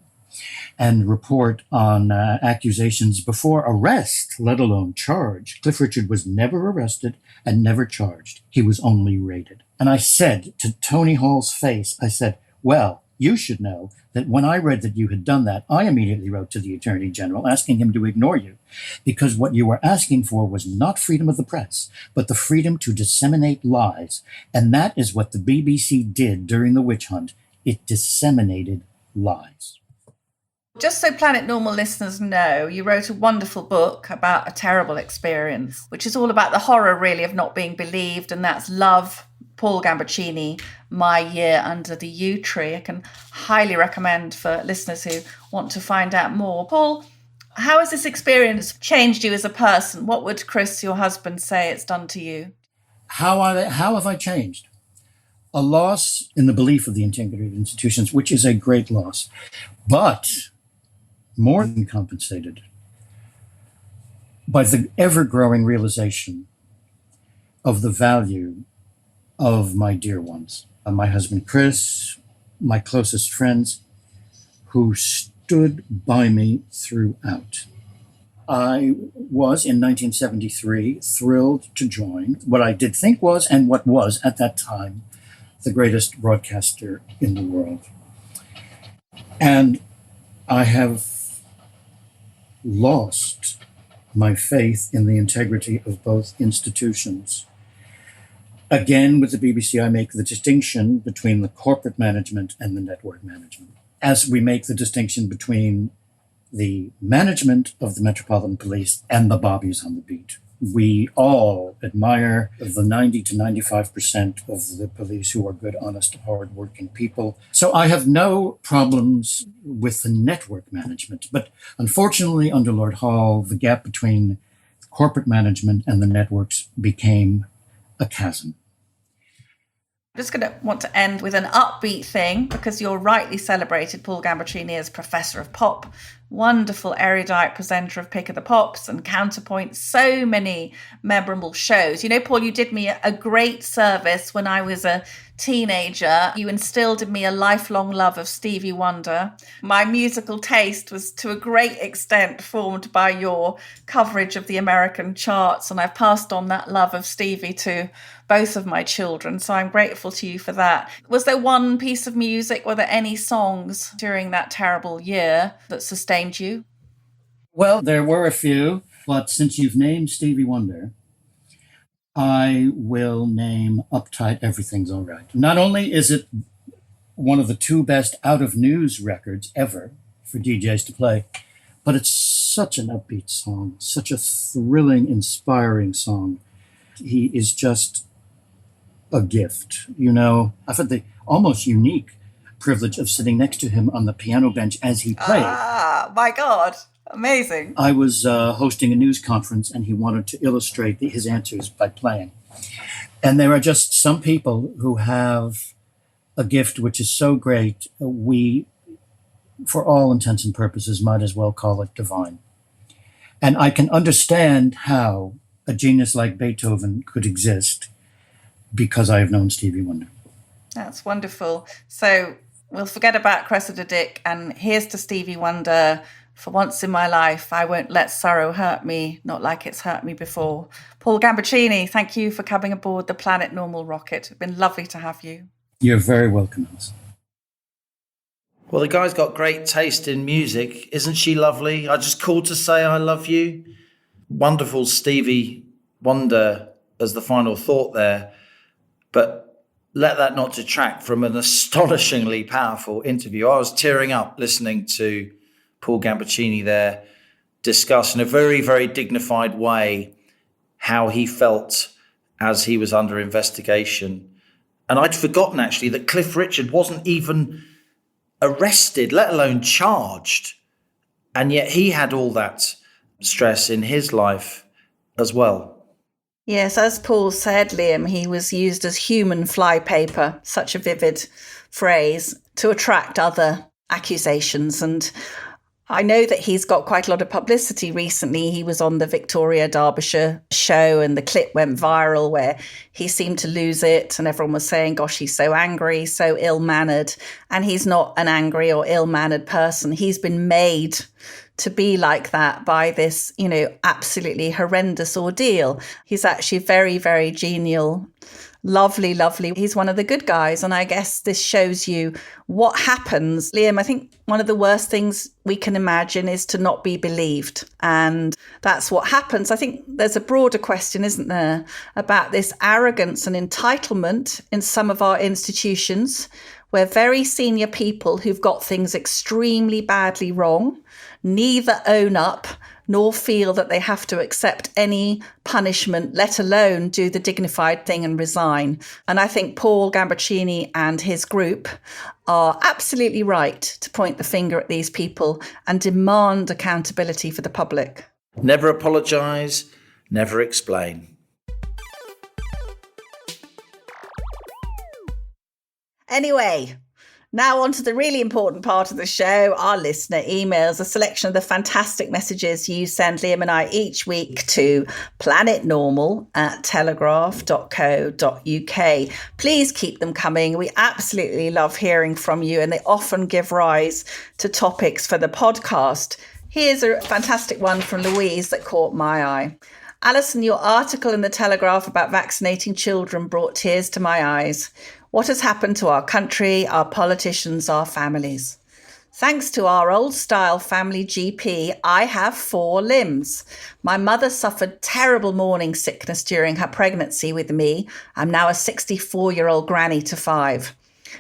and report on accusations before arrest, let alone charge. Cliff Richard was never arrested and never charged. He was only raided. And I said to Tony Hall's face, I said, well, you should know that when I read that you had done that, I immediately wrote to the Attorney General asking him to ignore you, because what you were asking for was not freedom of the press, but the freedom to disseminate lies. And that is what the BBC did during the witch hunt. It disseminated lies. Just so Planet Normal listeners know, you wrote a wonderful book about a terrible experience, which is all about the horror, really, of not being believed, and that's Love, Paul Gambaccini, My Year Under the Yew Tree. I can highly recommend for listeners who want to find out more. Paul, How has this experience changed you as a person? What would Chris, your husband, say it's done to you? How have I changed? A loss in the belief of the integrity of institutions, which is a great loss, but more than compensated by the ever-growing realization of the value of my dear ones, my husband Chris, my closest friends, who stood by me throughout. I was, in 1973, thrilled to join what I did think was, and what was at that time, the greatest broadcaster in the world. And I have lost my faith in the integrity of both institutions. Again, with the BBC, I make the distinction between the corporate management and the network management, as we make the distinction between the management of the Metropolitan Police and the bobbies on the beat. We all admire the 90 to 95% of the police who are good, honest, hardworking people. So I have no problems with the network management. But unfortunately, under Lord Hall, the gap between corporate management and the networks became a chasm. I'm just going to want to end with an upbeat thing, because you're rightly celebrated, Paul Gambaccini, as Professor of Pop, wonderful erudite presenter of Pick of the Pops and Counterpoint, so many memorable shows. You know, Paul, you did me a great service when I was a teenager. You instilled in me a lifelong love of Stevie Wonder. My musical taste was to a great extent formed by your coverage of the American charts, and I've passed on that love of Stevie to both of my children, so I'm grateful to you for that. Was there one piece of music, were there any songs during that terrible year that sustained you? Well, there were a few, but since you've named Stevie Wonder, I will name Uptight Everything's All Right. Not only is it one of the two best out-of-news records ever for DJs to play, but it's such an upbeat song, such a thrilling, inspiring song. He is just a gift. You know, I've had the almost unique privilege of sitting next to him on the piano bench as he played. Ah, my God. Amazing. I was hosting a news conference and he wanted to illustrate his answers by playing. And there are just some people who have a gift which is so great, we, for all intents and purposes, might as well call it divine. And I can understand how a genius like Beethoven could exist because I have known Stevie Wonder. That's wonderful. So we'll forget about Cressida Dick, and here's to Stevie Wonder. For once in my life, I won't let sorrow hurt me, not like it's hurt me before. Paul Gambaccini, thank you for coming aboard the Planet Normal rocket. It's been lovely to have you. You're very welcome, Allison. Well, the guy's got great taste in music. Isn't she lovely? I just called to say I love you. Wonderful Stevie Wonder as the final thought there. But let that not detract from an astonishingly powerful interview. I was tearing up listening to Paul Gambaccini there discuss in a very, very dignified way how he felt as he was under investigation. And I'd forgotten actually that Cliff Richard wasn't even arrested, let alone charged. And yet he had all that stress in his life as well. Yes, as Paul said, Liam, he was used as human flypaper, such a vivid phrase, to attract other accusations. And I know that he's got quite a lot of publicity recently. He was on the Victoria Derbyshire show and the clip went viral where he seemed to lose it and everyone was saying, gosh, he's so angry, so ill-mannered. And he's not an angry or ill-mannered person. He's been made to be like that by this, you know, absolutely horrendous ordeal. He's actually very, very genial, lovely, lovely. He's one of the good guys. And I guess this shows you what happens. Liam, I think one of the worst things we can imagine is to not be believed. And that's what happens. I think there's a broader question, isn't there, about this arrogance and entitlement in some of our institutions, where very senior people who've got things extremely badly wrong neither own up nor feel that they have to accept any punishment, let alone do the dignified thing and resign. And I think Paul Gambaccini and his group are absolutely right to point the finger at these people and demand accountability for the public. Never apologise, never explain. Anyway, now on to the really important part of the show, our listener emails, a selection of the fantastic messages you send Liam and I each week to planetnormal@telegraph.co.uk. Please keep them coming. We absolutely love hearing from you, and they often give rise to topics for the podcast. Here's a fantastic one from Louise that caught my eye. Allison, your article in the Telegraph about vaccinating children brought tears to my eyes. What has happened to our country, our politicians, our families? Thanks to our old-style family GP, I have 4 limbs. My mother suffered terrible morning sickness during her pregnancy with me. I'm now a 64-year-old granny to 5.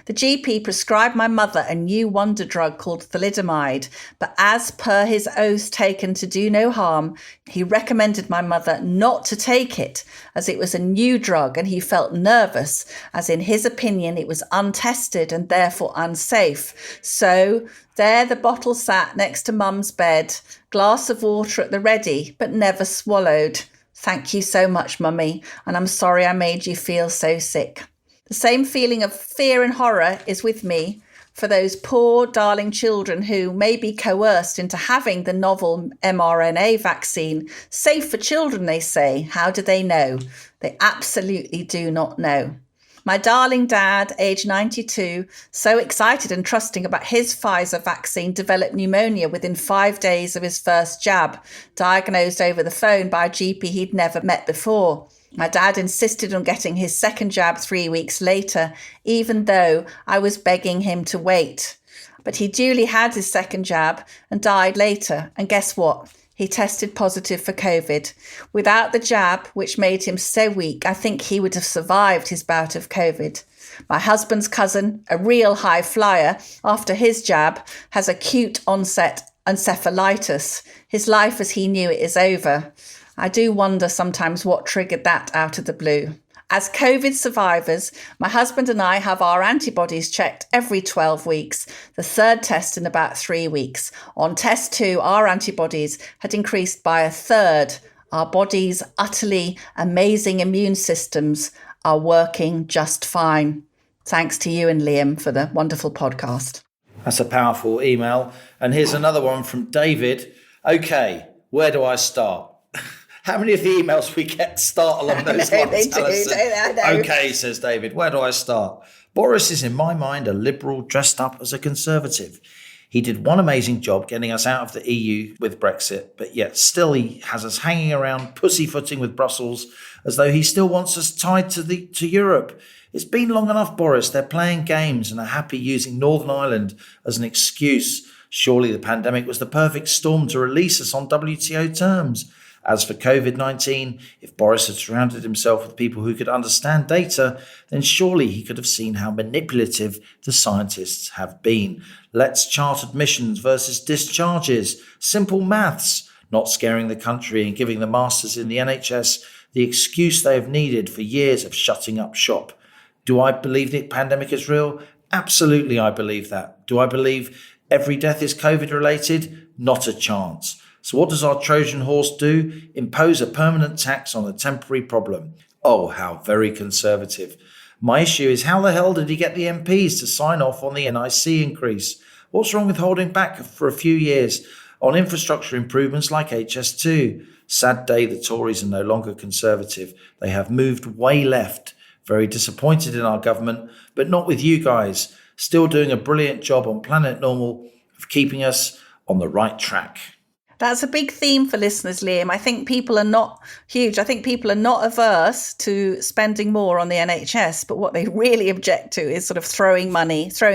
The GP prescribed my mother a new wonder drug called thalidomide, but as per his oath taken to do no harm, he recommended my mother not to take it as it was a new drug and he felt nervous, as in his opinion it was untested and therefore unsafe. So there the bottle sat next to Mum's bed, glass of water at the ready, but never swallowed. Thank you so much, Mummy, and I'm sorry I made you feel so sick. The same feeling of fear and horror is with me for those poor, darling children who may be coerced into having the novel mRNA vaccine. Safe for children, they say. How do they know? They absolutely do not know. My darling dad, age 92, so excited and trusting about his Pfizer vaccine, developed pneumonia within 5 days of his first jab, diagnosed over the phone by a GP he'd never met before. My dad insisted on getting his second jab 3 weeks later, even though I was begging him to wait. But he duly had his second jab and died later. And guess what? He tested positive for COVID. Without the jab, which made him so weak, I think he would have survived his bout of COVID. My husband's cousin, a real high flyer, after his jab, has acute onset encephalitis. His life as he knew it is over. I do wonder sometimes what triggered that out of the blue. As COVID survivors, my husband and I have our antibodies checked every 12 weeks, the third test in about 3 weeks. On test 2, our antibodies had increased by 1/3. Our body's utterly amazing immune systems are working just fine. Thanks to you and Liam for the wonderful podcast. That's a powerful email. And here's another one from David. Okay, where do I start? How many of the emails we get start along those lines? They do, I know. Okay, says David, where do I start? Boris is, in my mind, a liberal dressed up as a conservative. He did one amazing job getting us out of the EU with Brexit, but yet still he has us hanging around pussyfooting with Brussels as though he still wants us tied to Europe. It's been long enough, Boris. They're playing games and are happy using Northern Ireland as an excuse. Surely the pandemic was the perfect storm to release us on WTO terms. As for COVID-19, if Boris had surrounded himself with people who could understand data, then surely he could have seen how manipulative the scientists have been. Let's chart admissions versus discharges. Simple maths, not scaring the country and giving the masters in the NHS the excuse they have needed for years of shutting up shop. Do I believe the pandemic is real? Absolutely, I believe that. Do I believe every death is COVID-related? Not a chance. So what does our Trojan horse do? Impose a permanent tax on a temporary problem. Oh, how very conservative. My issue is, how the hell did he get the MPs to sign off on the NIC increase? What's wrong with holding back for a few years on infrastructure improvements like HS2? Sad day, the Tories are no longer conservative. They have moved way left. Very disappointed in our government, but not with you guys. Still doing a brilliant job on Planet Normal of keeping us on the right track. That's a big theme for listeners, Liam. I think people are not huge. I think people are not averse to spending more on the NHS, but what they really object to is sort of throwing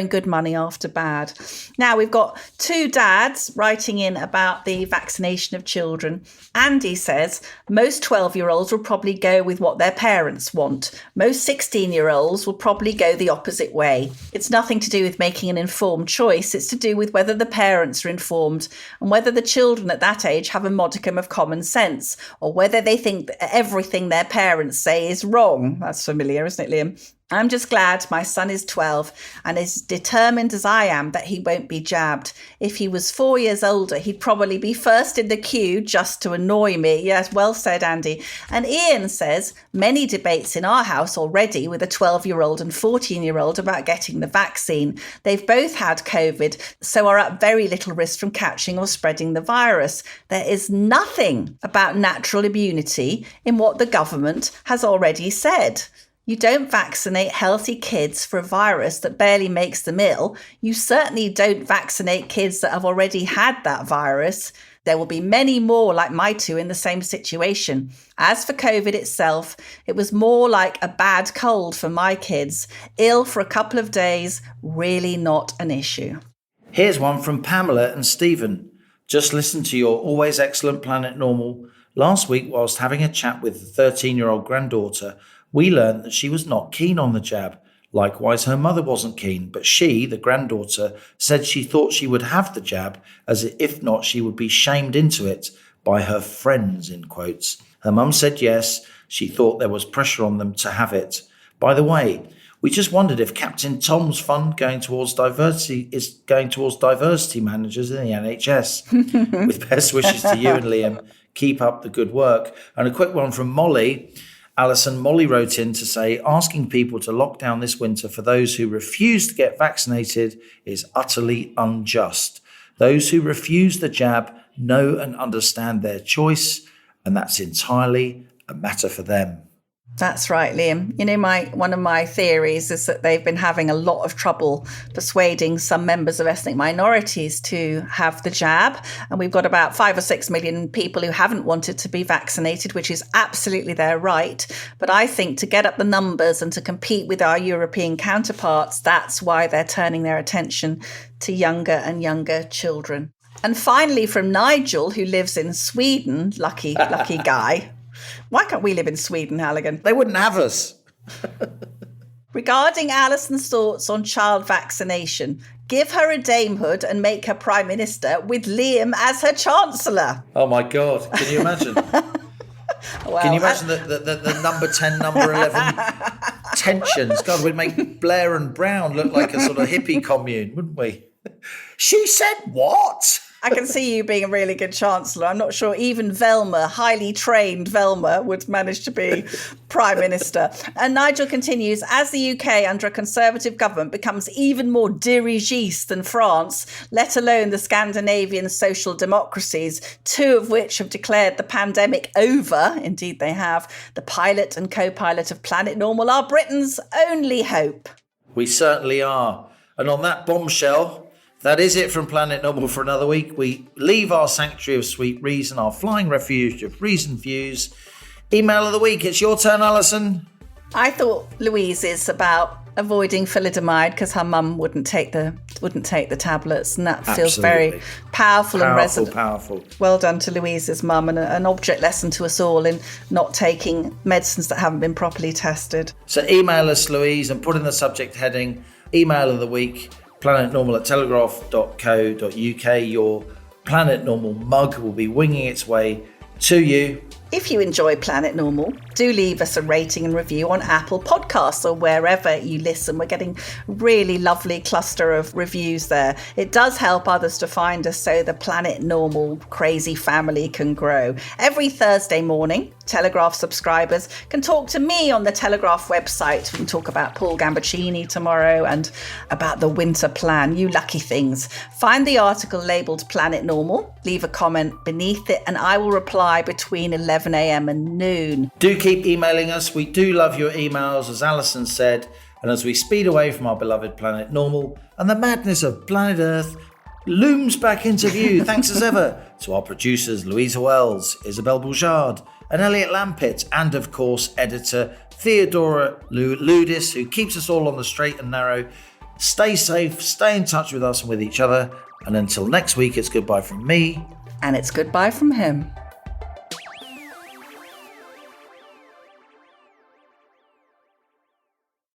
good money after bad. Now, we've got two dads writing in about the vaccination of children. Andy says most 12-year-olds will probably go with what their parents want. Most 16-year-olds will probably go the opposite way. It's nothing to do with making an informed choice. It's to do with whether the parents are informed and whether the children at that age have a modicum of common sense, or whether they think that everything their parents say is wrong. That's familiar, isn't it, Liam? I'm just glad my son is 12 and as determined as I am that he won't be jabbed. If he was 4 years older, he'd probably be first in the queue just to annoy me. Yes, well said, Andy. And Ian says, many debates in our house already with a 12-year-old and 14-year-old about getting the vaccine. They've both had COVID, so are at very little risk from catching or spreading the virus. There is nothing about natural immunity in what the government has already said. You don't vaccinate healthy kids for a virus that barely makes them ill. You certainly don't vaccinate kids that have already had that virus. There will be many more like my two in the same situation. As for COVID itself, it was more like a bad cold for my kids. Ill for a couple of days, really not an issue. Here's one from Pamela and Stephen. Just listen to your always excellent Planet Normal. Last week, whilst having a chat with the 13-year-old granddaughter, we learned that she was not keen on the jab. Likewise, her mother wasn't keen, but she, the granddaughter, said she thought she would have the jab, as if not, she would be shamed into it by her friends, in quotes. Her mum said yes, she thought there was pressure on them to have it. By the way, we just wondered if Captain Tom's fund is going towards diversity managers in the NHS. With best wishes to you and Liam. Keep up the good work. And a quick one from Molly. Allison, Molly wrote in to say, asking people to lock down this winter for those who refuse to get vaccinated is utterly unjust. Those who refuse the jab know and understand their choice, and that's entirely a matter for them. That's right, Liam. You know, one of my theories is that they've been having a lot of trouble persuading some members of ethnic minorities to have the jab. And we've got about 5 or 6 million people who haven't wanted to be vaccinated, which is absolutely their right. But I think to get up the numbers and to compete with our European counterparts, that's why they're turning their attention to younger and younger children. And finally, from Nigel, who lives in Sweden, lucky guy. Why can't we live in Sweden, Halligan? They wouldn't have us. Regarding Allison's thoughts on child vaccination, give her a damehood and make her Prime Minister with Liam as her Chancellor. Oh, my God. Can you imagine? Can you imagine the number 10, number 11 tensions? God, we'd make Blair and Brown look like a sort of hippie commune, wouldn't we? She said what? I can see you being a really good Chancellor. I'm not sure even Velma, highly trained Velma, would manage to be Prime Minister. And Nigel continues, as the UK under a Conservative government becomes even more dirigiste than France, let alone the Scandinavian social democracies, 2 of which have declared the pandemic over, indeed they have, the pilot and co-pilot of Planet Normal are Britain's only hope. We certainly are. And on that bombshell, that is it from Planet Normal for another week. We leave our sanctuary of sweet reason, our flying refuge of reasoned views. Email of the week. It's your turn, Allison. I thought Louise's about avoiding thalidomide because her mum wouldn't take the tablets, and that feels very powerful and resonant. Powerful. Well done to Louise's mum, and an object lesson to us all in not taking medicines that haven't been properly tested. So email us, Louise, and put in the subject heading, email of the week, planetnormal@telegraph.co.uk. Your Planet Normal mug will be winging its way to you. If you enjoy Planet Normal, do leave us a rating and review on Apple Podcasts or wherever you listen. We're getting a really lovely cluster of reviews there. It does help others to find us so the Planet Normal crazy family can grow. Every Thursday morning, Telegraph subscribers can talk to me on the Telegraph website. We can talk about Paul Gambaccini tomorrow and about the winter plan, you lucky things. Find the article labelled Planet Normal, leave a comment beneath it, and I will reply between 11 a.m. and noon. Do keep emailing us. We do love your emails, as Allison said. And as we speed away from our beloved Planet Normal and the madness of planet Earth, looms back into view. Thanks as ever to our producers Louisa Wells, Isabel Bourgeard and Elliot Lampitt, and of course editor Theodora Ludis, who keeps us all on the straight and narrow. Stay safe, stay in touch with us and with each other, and until next week, it's goodbye from me. And it's goodbye from him.